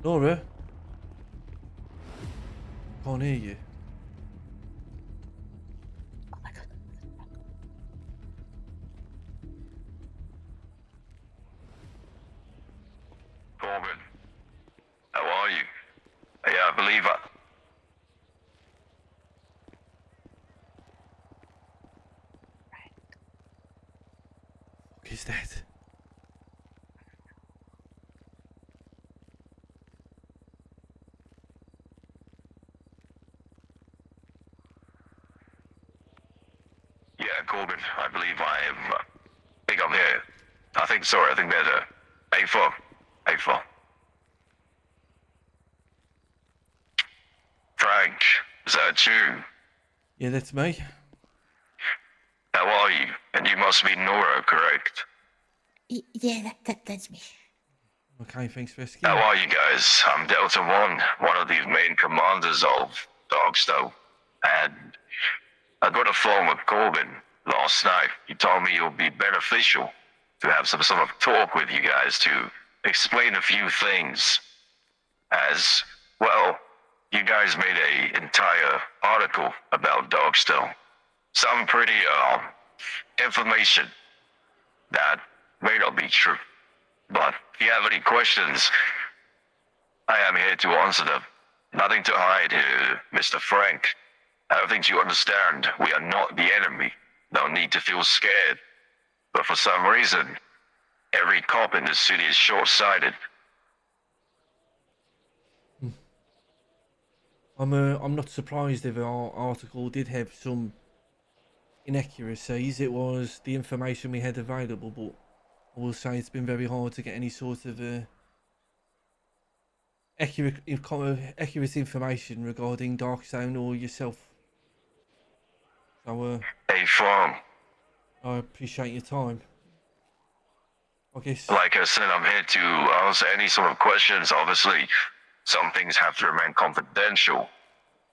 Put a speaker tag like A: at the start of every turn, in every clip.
A: Nora? Can't hear you.
B: Oh my god.
C: Corbin, how are you? Yeah, I believe I...
A: What is that?
C: Yeah, Corbin, I believe I am... I think I'm here. I think there's a... A4. A4. Frank, is that you?
A: Yeah, that's me.
C: How are you? And you must be Nora, correct?
B: Yeah, that's me.
A: Okay, thanks for asking.
C: How are you guys? I'm Delta one of the main commanders of Darkstone. And I got a phone with Corbin last night. He told me it would be beneficial to have some sort of talk with you guys to explain a few things. As, well, you guys made an entire article about Darkstone. Some pretty, information that may not be true. But if you have any questions, I am here to answer them. Nothing to hide here, Mr. Frank. I don't think you understand. We are not the enemy. No need to feel scared. But for some reason, every cop in this city is short-sighted.
A: I'm not surprised if our article did have some inaccuracies. It was the information we had available, but I will say it's been very hard to get any sort of accurate information regarding Darkstone or yourself. So
C: Hey, Farm.
A: I appreciate your time. I guess.
C: Like I said, I'm here to answer any sort of questions. Obviously, some things have to remain confidential.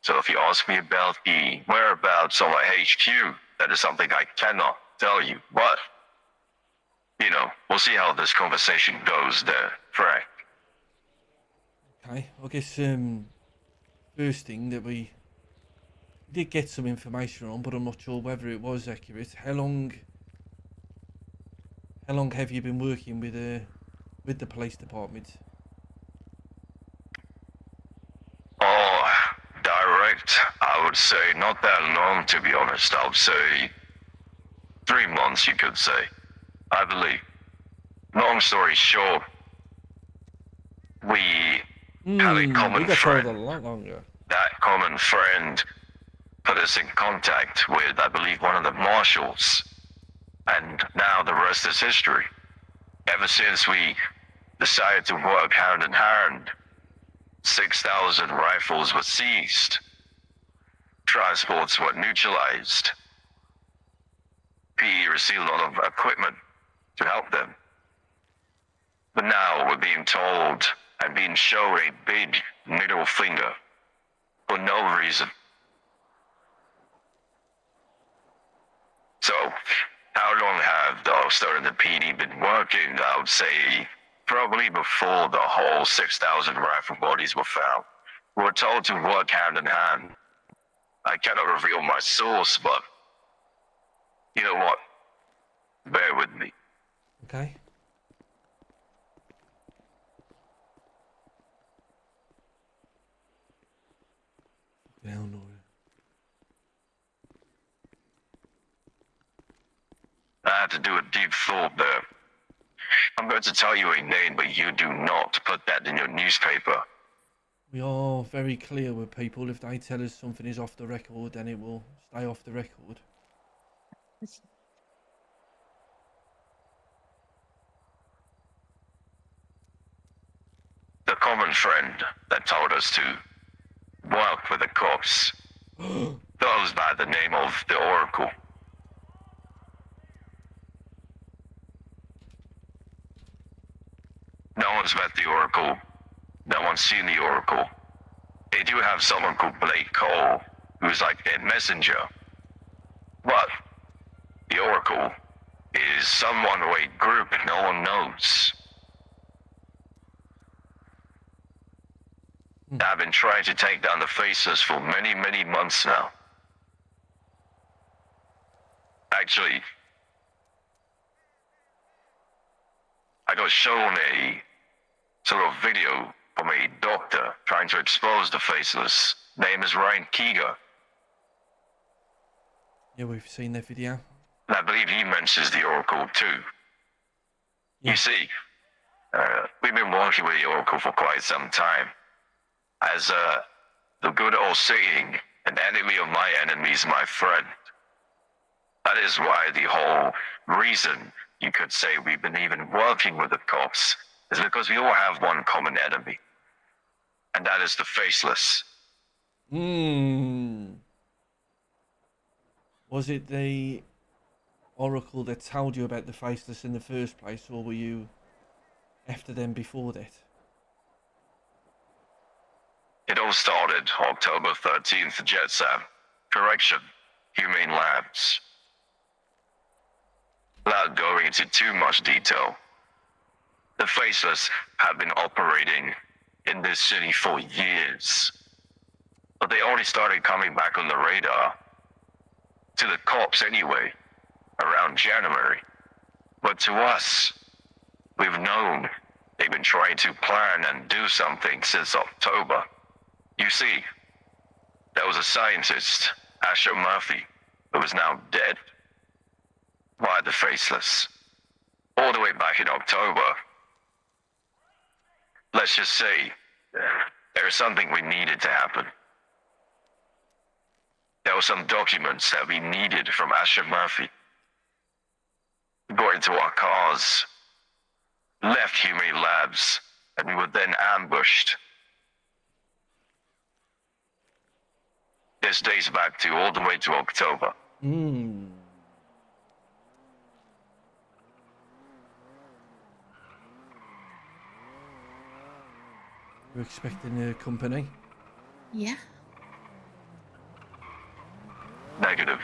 C: So if you ask me about the whereabouts of my HQ, that is something I cannot tell you. But, you know, we'll see how this conversation goes there, Frank.
A: Okay, I guess first thing that we did get some information on, but I'm not sure whether it was accurate. How long have you been working with the police department?
C: Oh, direct, I would say not that long, to be honest. I would say 3 months, you could say. I believe. Long story short, we have a common
A: we got
C: friend.
A: told a lot longer.
C: That common friend put us in contact with, I believe, one of the marshals. And now the rest is history. Ever since we decided to work hand in hand, 6,000 rifles were seized. Transports were neutralized. PE received a lot of equipment to help them. But now we're being told and being shown a big middle finger for no reason. So, how long have Darkstone and the PD been working? I would say probably before the whole 6,000 rifle bodies were found. We were told to work hand in hand. I cannot reveal my source, but you know what? Bear with me.
A: Okay. Hell no.
C: I had to do a deep thought there. I'm going to tell you a name, but you do not put that in your newspaper.
A: We are very clear with people. If they tell us something is off the record, then it will stay off the record.
C: The common friend that told us to work with the cops goes by the name of the Oracle. No one's met the Oracle. No one's seen the Oracle. They do have someone called Blake Cole, who's like their messenger. But the Oracle is someone or a group no one knows. I've been trying to take down the faceless for many, many months now. Actually, I got shown a sort of video from a doctor trying to expose the faceless. Name is Ryan Keeger.
A: Yeah, we've seen that video.
C: And I believe he mentions the Oracle too.
A: Yeah.
C: You see, we've been working with the Oracle for quite some time. As the good old saying, an enemy of my enemy is my friend. That is why the whole reason you could say we've been even working with the cops is because we all have one common enemy. And that is the faceless.
A: Was it the Oracle that told you about the faceless in the first place, or were you after them before that?
C: It all started October 13th, Jetsam. Correction, Humane Labs. Without going into too much detail, the faceless have been operating in this city for years. But they only started coming back on the radar, to the cops anyway, around January. But to us, we've known they've been trying to plan and do something since October. You see, there was a scientist, Asher Murphy, who is now dead. By the faceless. All the way back in October. Let's just say, there was something we needed to happen. There were some documents that we needed from Asher Murphy. We got into our cars, left Humane Labs, and we were then ambushed. This dates back to all the way to October.
A: You're expecting a company?
B: Yeah.
C: Negative.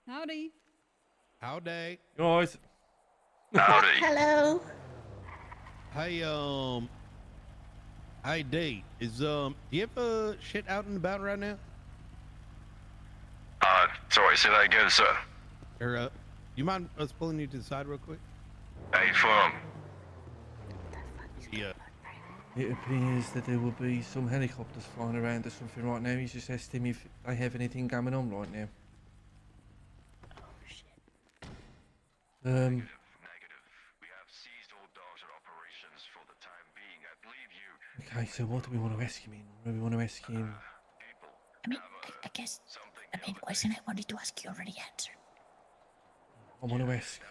D: Howdy.
E: Howdy.
A: Guys,
C: Howdy.
B: Hello.
E: Hey, hey, D, do you have shit out and about right now?
C: Sorry, say that again, sir.
E: Or, you mind us pulling you to the side real quick?
C: Hey, firm.
E: Yeah.
A: it appears that there will be some helicopters flying around or something right now. He's just asked him if they have anything going on right now.
B: Oh shit.
C: Negative. We have seized all dogs and operations for the time being. I believe you
A: Okay, so what do we want to ask him? We want to ask him.
C: people
B: I mean, I guess
C: something
B: the main question I wanted to ask you already answered.
A: I want to ask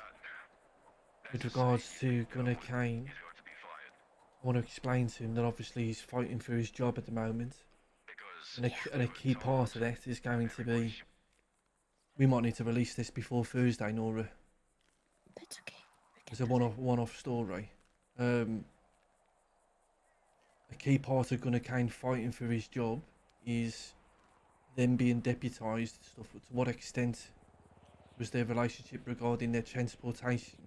A: with regards to Gunnar Kane.
C: got to be fired
A: I want to explain to him that obviously he's fighting for his job at the moment,
C: because
A: and a key part of that is going to be we might need to release this before Thursday, Nora.
B: That's okay.
A: It's a one-off story. A key part of Gunnar Kane fighting for his job is them being deputised and stuff. To what extent was their relationship regarding their transportation?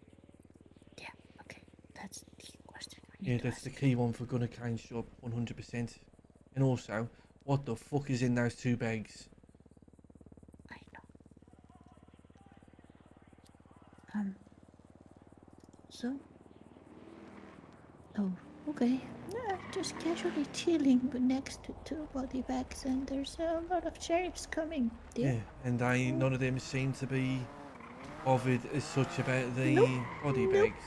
B: Yeah. Okay. That's the question. I
A: Yeah,
B: need to
A: that's
B: ask.
A: the key one for Gunnar Kane's job, 100%. And also, what the fuck is in those two bags?
B: I know. So. Oh, okay. Just casually chilling next to two body bags, and there's a lot of sheriffs coming.
A: Yeah, and none of them seem to be bothered as such about the
B: Nope.
A: body
B: Nope.
A: bags.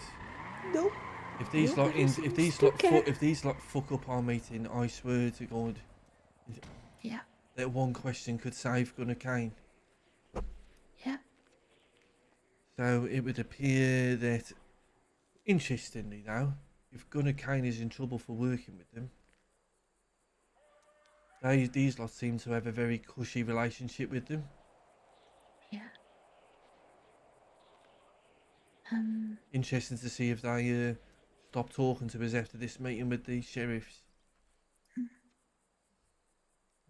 B: Nope.
A: If these lot,
B: Nobody
A: if
B: seems
A: these
B: to
A: lot,
B: care.
A: if these lot fuck up our meeting, I swear to God,
B: Yeah.
A: that one question could save Gunnar Kane.
B: Yeah.
A: So it would appear that, interestingly though, if Gunnar Kane is in trouble for working with them, these lot seem to have a very cushy relationship with them.
B: Yeah.
A: Interesting to see if they stop talking to us after this meeting with the sheriffs.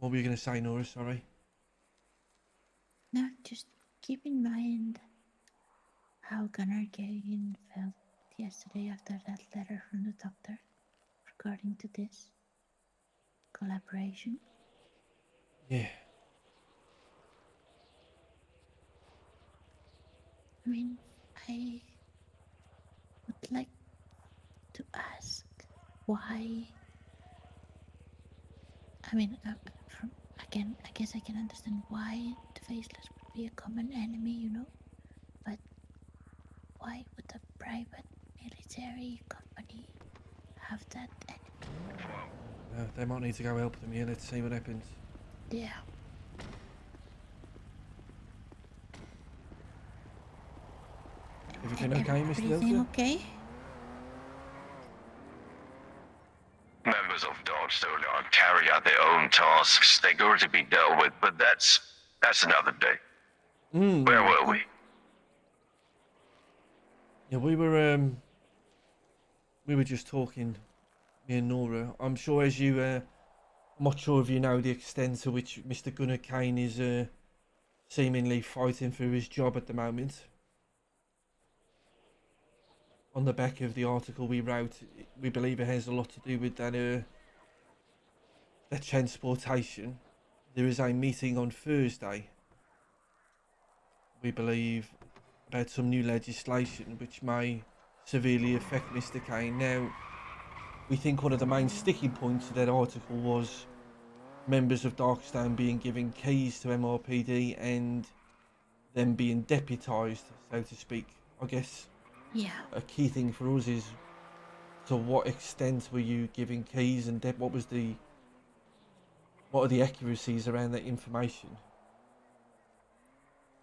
A: What were you going to say, Nora? Sorry.
B: No, just keep in mind. how Gunnar Gain felt yesterday after that letter from the doctor regarding to this collaboration.
A: Yeah.
B: I mean, I would like to ask why. I mean, from again, I guess I can understand why the faceless would be a common enemy, you know, but why would a private military company have that enemy?
A: They might need to go help them. Yeah, let's see what happens.
B: Yeah.
A: Everything
B: And
A: okay, Mr.
B: everything
A: Delta?
B: okay?
C: Members of Dogstone carry out their own tasks. They go to be dealt with, but that's another day. Where were we?
A: Yeah, we were just talking, me and Nora. I'm sure as you I'm not sure if you know the extent to which Mr. Gunnar Kane is seemingly fighting for his job at the moment. On the back of the article we wrote, we believe it has a lot to do with that transportation. There is a meeting on Thursday, we believe, about some new legislation which may severely affect Mr. Kane. Now, we think one of the main sticking points of that article was members of Darkstone being given keys to MRPD and them being deputised, so to speak. I guess
B: Yeah.
A: a key thing for us is to what extent were you giving keys and what are the accuracies around that information?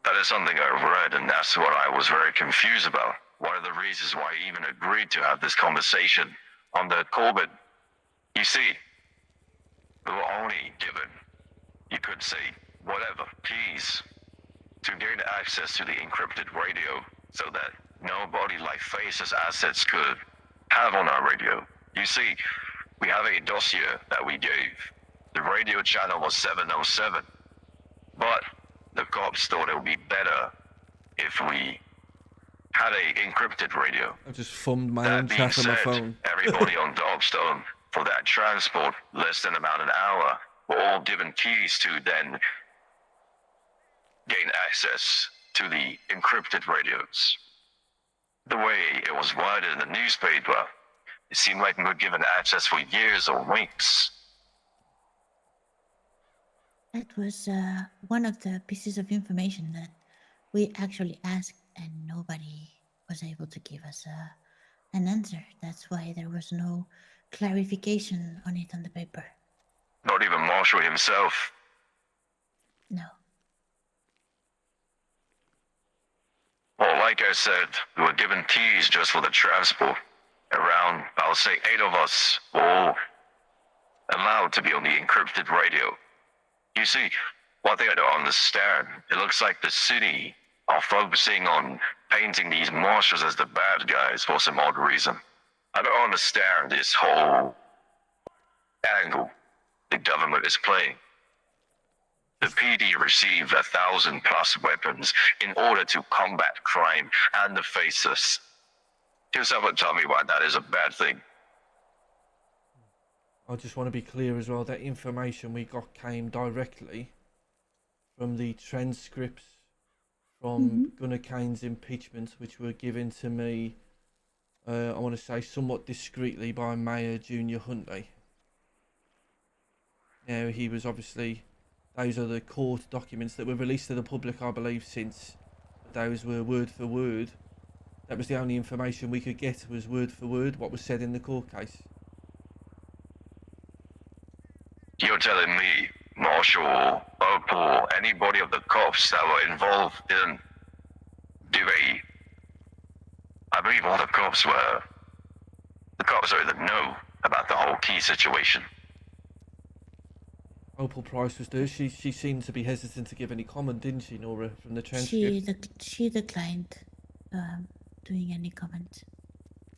C: That is something I read, and that's what I was very confused about. One of the reasons why I even agreed to have this conversation on the Corbett. You see, we were only given, you could say, whatever, keys to gain access to the encrypted radio so that nobody like Face's assets could have on our radio. You see, we have a dossier that we gave. The radio channel was 707, but the cops thought it would be better if we had a encrypted radio.
A: I just thumbed my
C: That
A: own
C: being
A: chat on my
C: said,
A: phone.
C: everybody on Dogstone for that transport, less than about an hour, were all given keys to then gain access to the encrypted radios. The way it was worded in the newspaper, it seemed like we were given access for years or weeks.
B: That was one of the pieces of information that we actually asked, and nobody was able to give us an answer. That's why there was no clarification on it on the paper.
C: Not even Marshall himself.
B: No.
C: Well, like I said, we were given keys just for the transport. Around, I'll say 8 of us were all allowed to be on the encrypted radio. You see, one thing I don't understand, it looks like the city are focusing on painting these marshals as the bad guys for some odd reason. I don't understand this whole angle the government is playing. The PD received 1,000+ weapons in order to combat crime and the faceless. Can someone tell me why that is a bad thing?
A: I just want to be clear as well, that information we got came directly from the transcripts from Gunnar Kane's impeachment, which were given to me, I want to say somewhat discreetly, by Mayor Junior Huntley. Now, he was obviously, those are the court documents that were released to the public, I believe, since. But those were word for word. That was the only information we could get, was word for word what was said in the court case.
C: You're telling me Marshall, Opal, anybody of the cops that were involved didn't do I believe all the cops were in the know about the whole key situation.
A: Opal Price was there. She seemed to be hesitant to give any comment, didn't she, Nora, from the transcript?
B: She declined doing any comment.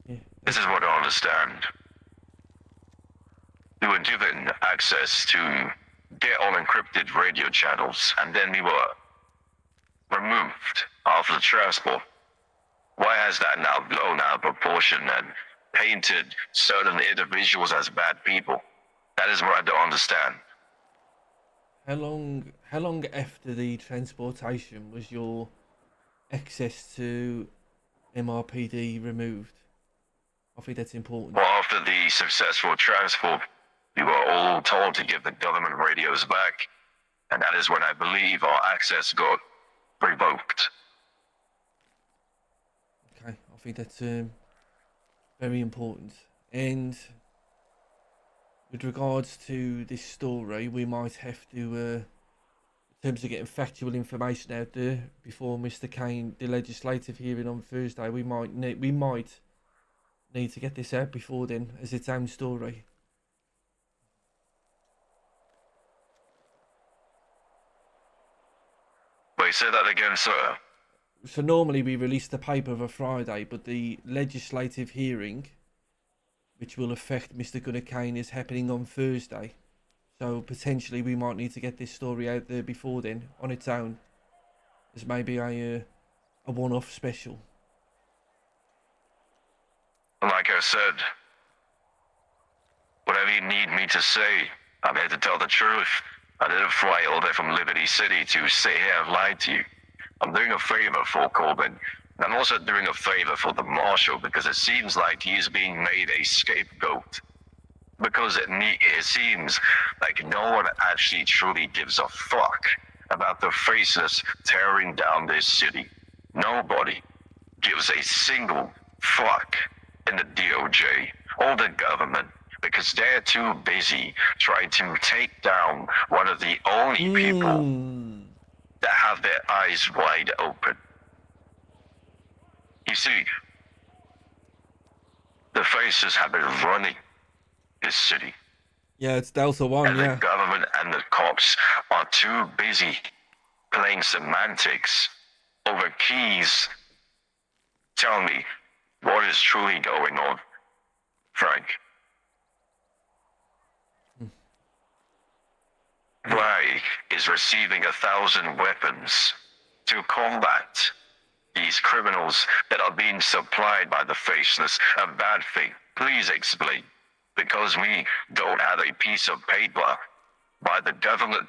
A: Yeah.
C: This is what I understand. We were given access to get on encrypted radio channels, and then we were removed after the transport. has that now blown out of proportion and painted certain individuals as bad people. That is what I don't understand.
A: How long after the transportation was your access to MRPD removed? I think that's important.
C: Well, after the successful transport, we were all told to give the government radios back, and that is when I believe our access got revoked.
A: Okay, I think that's very important. And with regards to this story, we might have to, in terms of getting factual information out there before Mr. Kane, the legislative hearing on Thursday, we might need to get this out before then as its own story.
C: Wait, say that again, sir.
A: So normally we release the paper of a Friday, but the legislative hearing, which will affect Mr. Gunnar Kane, is happening on Thursday. So potentially we might need to get this story out there before then on its own, as maybe a one-off special.
C: Like I said, whatever you need me to say, I'm here to tell the truth. I didn't fly all the way from Liberty City to say, hey, I've lied to you. I'm doing a favor for Corbin. And I'm also doing a favor for the Marshal because it seems like he's being made a scapegoat. Because it seems like no one actually truly gives a fuck about the faceless tearing down this city. Nobody gives a single fuck in the DOJ or the government because they're too busy trying to take down one of the only people that have their eyes wide open. You see, the faces have been running this city.
A: Yeah, it's Delta One,
C: And
A: yeah.
C: the government and the cops are too busy playing semantics over keys. Tell me, what is truly going on, Frank? Why is receiving 1,000 weapons to combat these criminals that are being supplied by the faceless a bad thing? Please explain. Because we don't have a piece of paper by the government.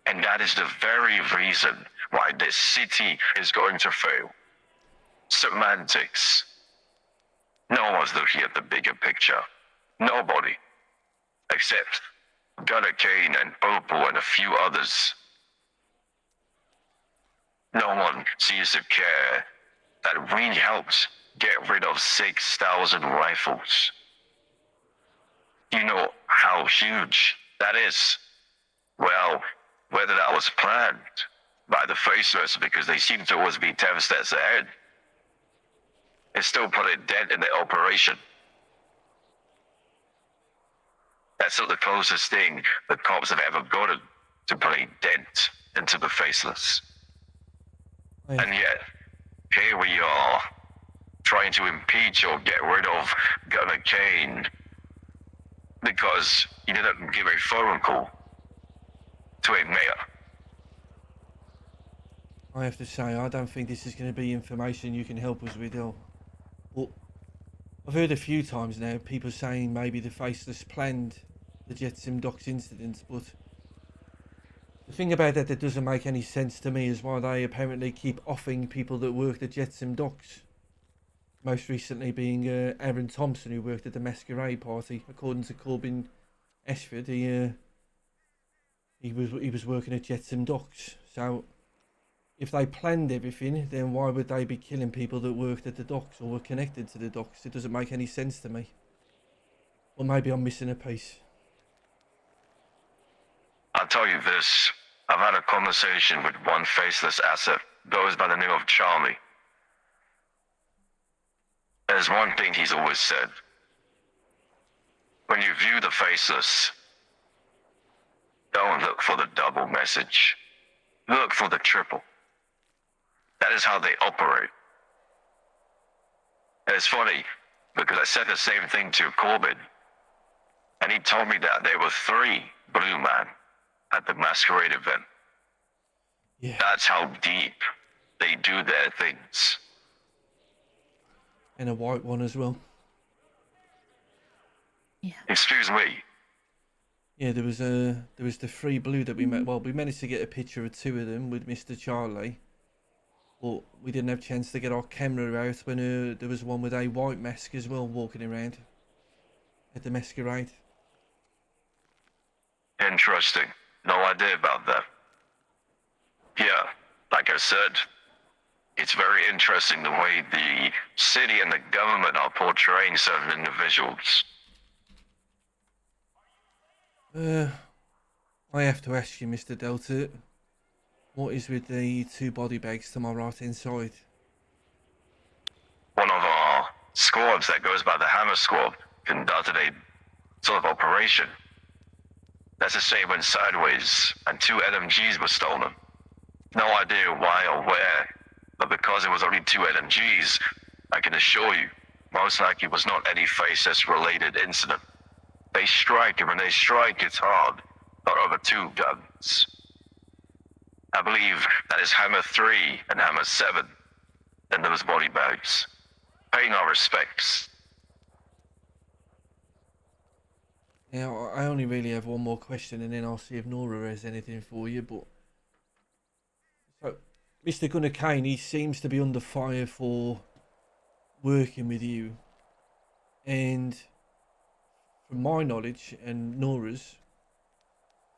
C: And that is the very reason why this city is going to fail. Semantics. No one's looking at the bigger picture. Nobody. Except Gunnar Kane and Opal and a few others. No one seems to care that we helped get rid of 6,000 rifles. You know how huge that is? Well, whether that was planned by the faceless because they seem to always be 10 steps ahead, it still put a dent in the operation. That's not the closest thing the cops have ever gotten to put a dent into the faceless.
A: Hey.
C: And yet, here we are, trying to impeach or get rid of Gunnar Kane because you didn't give a phone call to a mayor.
A: I have to say, I don't think this is going to be information you can help us with, Well, I've heard a few times now people saying maybe the faceless planned the Jetsim Docks incident, but the thing about that doesn't make any sense to me is why they apparently keep offing people that work at Jetsim Docks. Most recently being Aaron Thompson, who worked at the masquerade party. According to Corbin Ashford, he was working at Jetsim Docks. So if they planned everything, then why would they be killing people that worked at the docks or were connected to the docks? It doesn't make any sense to me. Or maybe I'm missing a piece.
C: I'll tell you this. I've had a conversation with one faceless asset, goes by the name of Charlie. There's one thing he's always said. When you view the faceless, don't look for the double message. Look for the triple. That is how they operate. And it's funny, because I said the same thing to Corbin, and he told me that there were 3 Blue Man at the masquerade event.
A: Yeah.
C: That's how deep they do their things.
A: And a white one as well.
B: Yeah.
C: Excuse me.
A: Yeah, there was the three blue that we met. Well, we managed to get a picture of two of them with Mr. Charlie, but we didn't have a chance to get our camera out when there was one with a white mask as well walking around at the masquerade.
C: Interesting. No idea about that. Yeah, like I said, it's very interesting the way the city and the government are portraying certain individuals.
A: I have to ask you, Mr. Delta, what is with the two body bags to my right hand side?
C: One of our squads that goes by the Hammer Squad conducted a sort of operation. That's the same went sideways, and two LMGs were stolen. No idea why or where, but because it was only two LMGs, I can assure you, most likely it was not any faceless-related incident. They strike, and when they strike, it's hard, not over two guns. I believe that is Hammer 3 and Hammer 7, and those body bags. Paying our respects.
A: Now, I only really have one more question, and then I'll see if Nora has anything for you. But so, Mr. Gunnar Kane, he seems to be under fire for working with you, and from my knowledge and Nora's,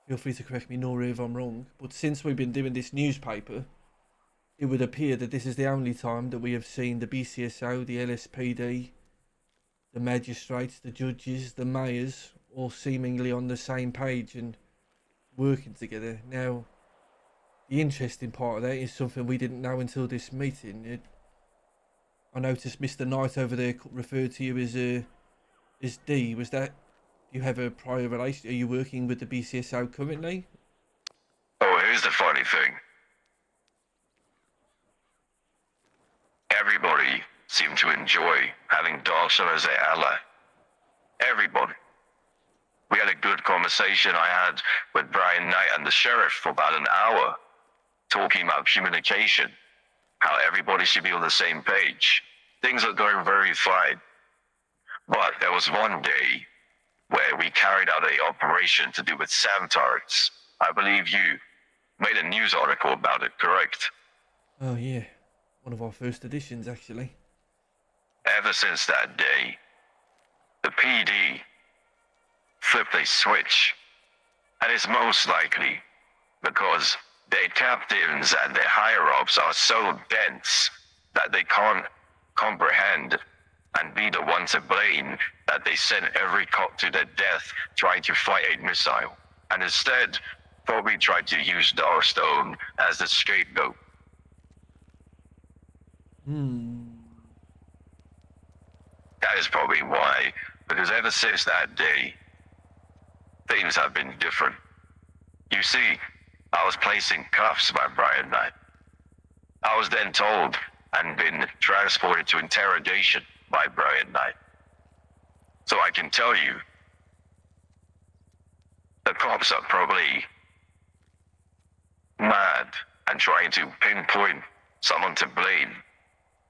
A: feel free to correct me, Nora, if I'm wrong, but since we've been doing this newspaper, it would appear that this is the only time that we have seen the BCSO, the LSPD, the magistrates, the judges, the mayors, all seemingly on the same page and working together. Now, the interesting part of that is something we didn't know until this meeting. I noticed Mr. Knight over there referred to you as D. Was that, do you have a prior relation? Are you working with the BCSO currently?
C: Oh, here's the funny thing. Everybody seemed to enjoy having Dawson as their ally. Everybody. We had a good conversation I had with Brian Knight and the sheriff for about an hour, talking about communication, how everybody should be on the same page. Things are going very fine. But there was one day where we carried out an operation to do with SAM turrets. I believe you made a news article about it, correct?
A: Oh yeah, one of our first editions actually.
C: Ever since that day, the PD flipped a switch, and it's most likely because their captains and their higher-ups are so dense that they can't comprehend and be the one to blame that they sent every cop to their death trying to fight a missile, and instead probably tried to use Darstone as the scapegoat. That is probably why, because ever since that day, things have been different. You see, I was placed in cuffs by Brian Knight. I was then told and been transported to interrogation by Brian Knight. So I can tell you, the cops are probably mad and trying to pinpoint someone to blame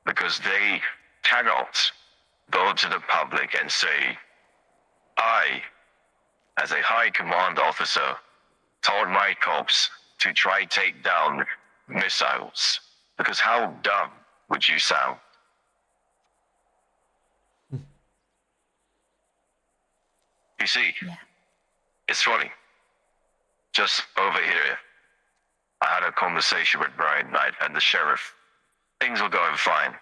C: because they cannot go to the public and say, I, as a high command officer, told my cops to try take down missiles. Because how dumb would you sound? You see,
B: Yeah.
C: it's funny. Just over here, I had a conversation with Brian Knight and the sheriff. Things were going fine.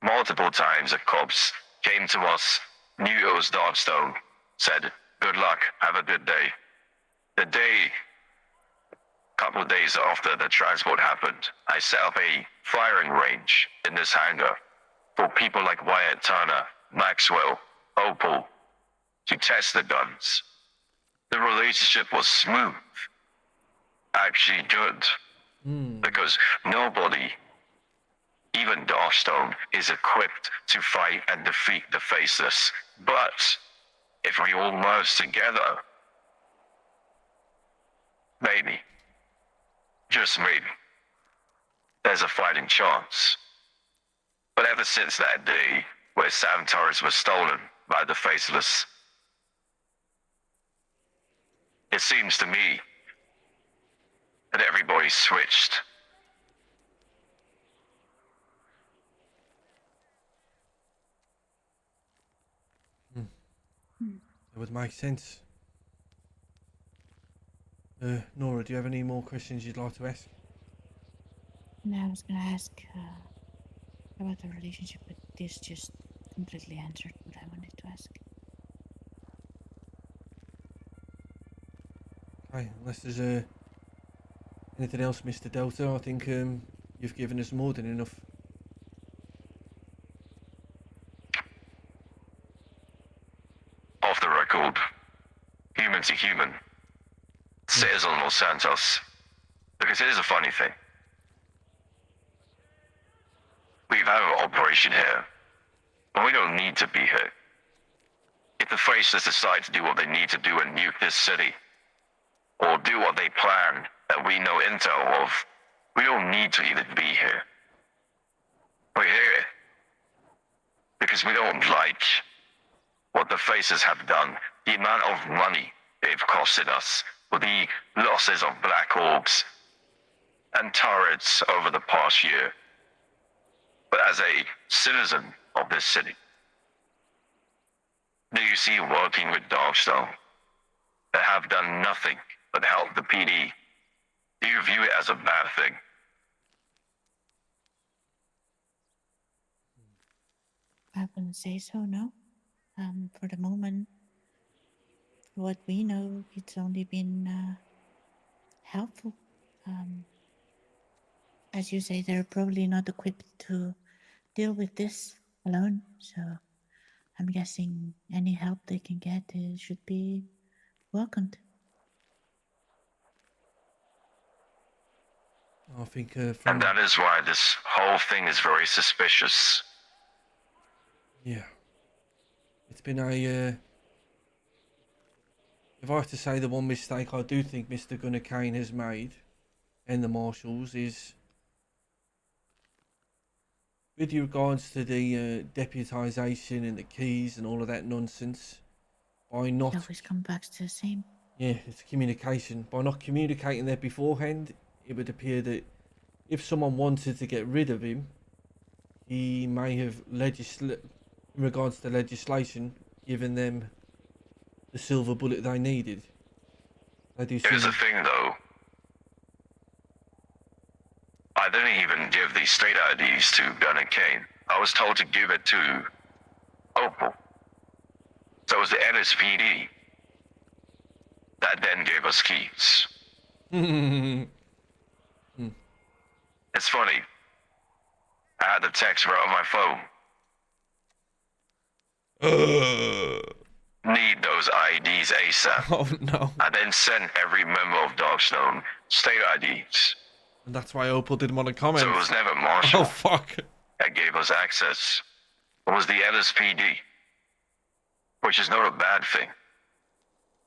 C: Multiple times the cops came to us, knew it was Darkstone, said, good luck, have a good day. The day, couple of days after the transport happened, I set up a firing range in this hangar for people like Wyatt Turner, Maxwell, Opal, to test the guns. The relationship was smooth, actually good, because nobody, even Darkstone, is equipped to fight and defeat the Faceless. But if we all merge together, maybe, just maybe, there's a fighting chance. But ever ever since that day where Sam Torres was stolen by the Faceless, it seems to me that everybody switched.
A: That would make sense. Nora, do you have any more questions you'd like to ask?
B: No, I was gonna ask about the relationship, but this just completely answered what I wanted to ask.
A: Okay, unless there's anything else, Mr. Delta, I think you've given us more than enough.
C: Off the record, human to human, says on Los Santos, because here's a funny thing. We've had an operation here, and we don't need to be here. If the Faceless decide to do what they need to do and nuke this city, or do what they plan that we know intel of, we don't need to even be here. We're here because we don't like what the Faces have done, the amount of money they've costed us, with the losses of Black Orcs and turrets over the past year. But as a citizen of this city, do you see working with Darkstone that have done nothing but help the PD? Do you view it as a bad thing?
B: I wouldn't say so, no. For the moment, for what we know, it's only been helpful. As you say, they're probably not equipped to deal with this alone, so I'm guessing any help they can get should be welcomed.
A: I think
C: And
A: from
C: that is why this whole thing is very suspicious.
A: yeah, it's been a. If I have to say the one mistake I do think Mr. Gunnar Kane has made, and the Marshals, is with regards to the deputisation and the keys and all of that nonsense. By
B: It
A: not,
B: always comes back to the same.
A: yeah, it's communication. By not communicating that beforehand, it would appear that if someone wanted to get rid of him, he may have in regards to legislation, given them the silver bullet they needed. They do
C: Here's the
A: seem,
C: thing though. I didn't even give the state IDs to Gunnar Kane. I was told to give it to Opal. So it was the NSPD that then gave us keys. It's funny. I had the text right on my phone. Need those IDs ASAP.
A: oh no.
C: I then sent every member of Darkstone state IDs.
A: And that's why Opal didn't want to comment.
C: So it was never Marshall
A: Oh fuck.
C: that gave us access. It was the NSPD. Which is not a bad thing.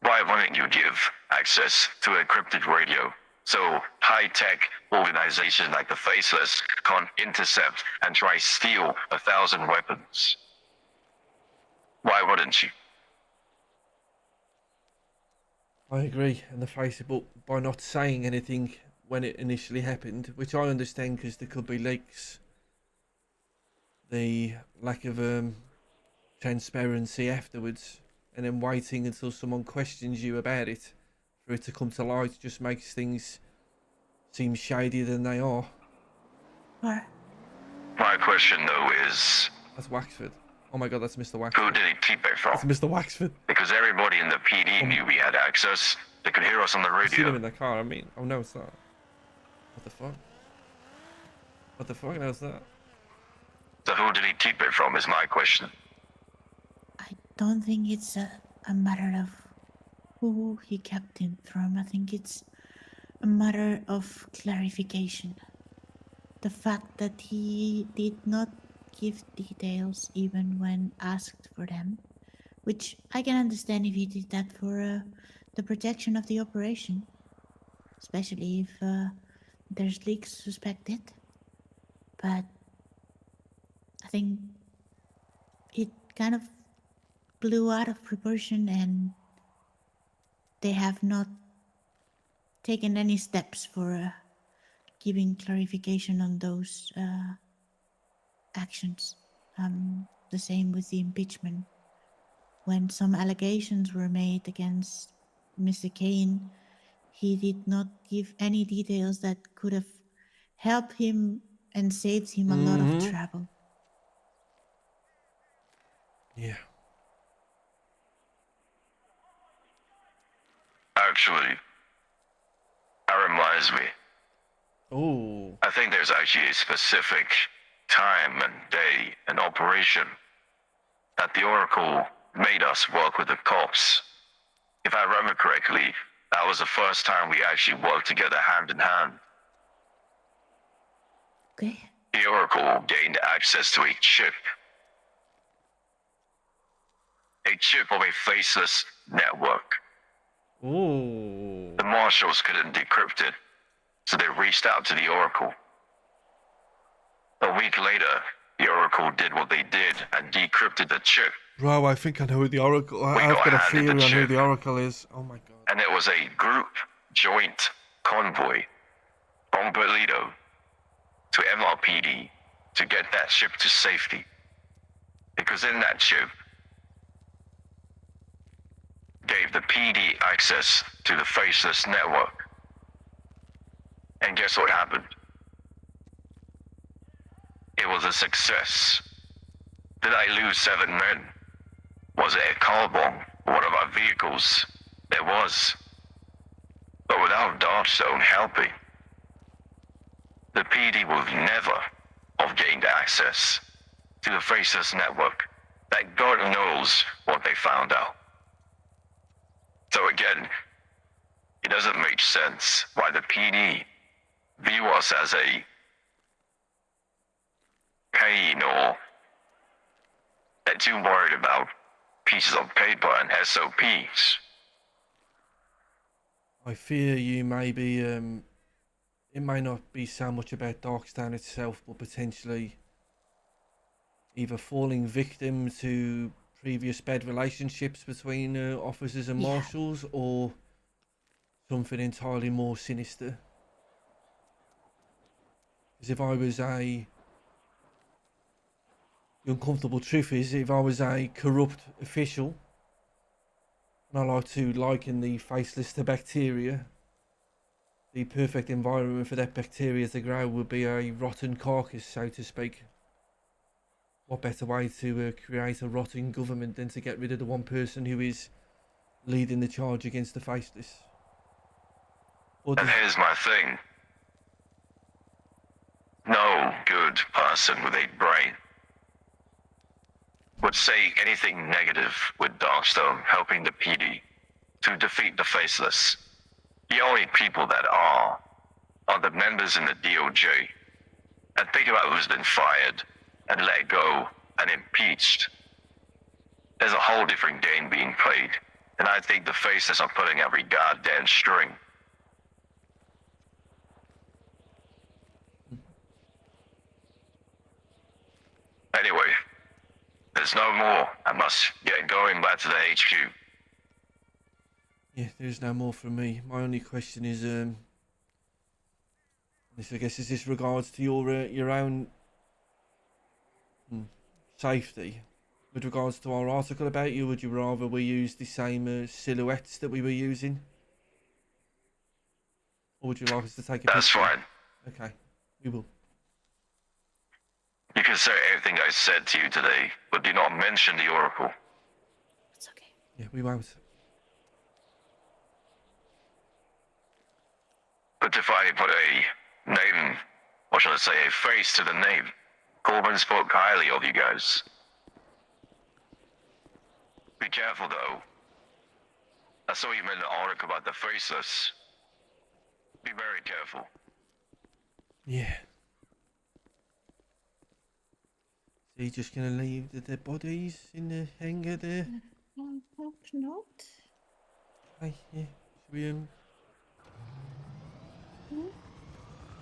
C: Why wouldn't you give access to encrypted radio so high-tech organizations like the Faceless can't intercept and try steal 1,000 weapons? Why wouldn't you?
A: I agree, and the Facebook, by not saying anything when it initially happened, which I understand because there could be leaks, the lack of transparency afterwards, and then waiting until someone questions you about it for it to come to light just makes things seem shadier than they are.
B: Or
C: My question though is,
A: That's Waxford. Oh my god, that's Mr.
C: who
A: Waxford.
C: did he keep it
A: That's
C: from?
A: Mr. Waxford.
C: Because everybody in the PD knew we had access. They could hear us on the
A: I seen him
C: radio.
A: in the car, I mean. Oh no, it's not. What the fuck? What the fuck? No, it's not.
C: So who did he keep it from is my question.
B: I don't think it's a matter of who he kept it from. I think it's a matter of clarification. The fact that he did not give details even when asked for them, which I can understand if he did that for the protection of the operation, especially if there's leaks suspected. But I think it kind of blew out of proportion, and they have not taken any steps for giving clarification on those actions. The same with the impeachment. When some allegations were made against Mr. Kane, he did not give any details that could have helped him and saved him a lot of trouble.
A: Yeah.
C: Actually, that reminds me.
A: Oh.
C: I think there's actually a specific time and day and operation that the Oracle made us work with the cops. If I remember correctly, that was the first time we actually worked together hand in hand.
B: Okay.
C: The Oracle gained access to a chip. A chip of a faceless network.
A: Oh.
C: The marshals couldn't decrypt it, so they reached out to the Oracle. A week later, the Oracle did what they did and decrypted the chip.
A: Bro, I think I know who the Oracle. I've got a theory on who the Oracle is. Oh my god.
C: And it was a group joint convoy from Berlito to MRPD to get that chip to safety. Because in that chip gave the PD access to the faceless network. And guess what happened? It was a success. Did I lose 7 men? Was it a car bomb? One of our vehicles? It was. But without Darkstone helping, the PD would never have gained access to the Faceless network. That God knows what they found out. So again, it doesn't make sense why the PD view us as a pain, or they're too worried about pieces of paper and SOPs.
A: I fear you may be, it may not be so much about Darkstone itself, but potentially either falling victim to previous bad relationships between officers and marshals, or something entirely more sinister. Because if I was the uncomfortable truth is, if I was a corrupt official, and I like to liken the faceless to bacteria, the perfect environment for that bacteria to grow would be a rotten carcass, so to speak. What better way to create a rotten government than to get rid of the one person who is leading the charge against the faceless?
C: And here's my thing. No good person with a brain would say anything negative with Darkstone helping the PD to defeat the Faceless. The only people that are the members in the DOJ. And think about who's been fired and let go and impeached. There's a whole different game being played, and I think the Faceless are pulling every goddamn string. Anyway, there's no more. I must get going back to the HQ.
A: Yeah, there's no more from me. My only question is, this, I guess, is this regards to your own safety. With regards to our article about you, would you rather we use the same silhouettes that we were using? Or would you like us to take a picture?
C: That's fine.
A: Okay, we will.
C: You can say everything I said to you today, but do not mention the Oracle.
B: It's okay.
A: Yeah, we won't.
C: But if I put a name, or shall I say a face to the name, Corbin spoke highly of you guys. Be careful though. I saw you made an article about the Faceless. Be very careful.
A: Yeah. So you're just gonna leave the dead bodies in the hangar there?
B: Hope not.
A: Hey, yeah. Should we
B: Hmm?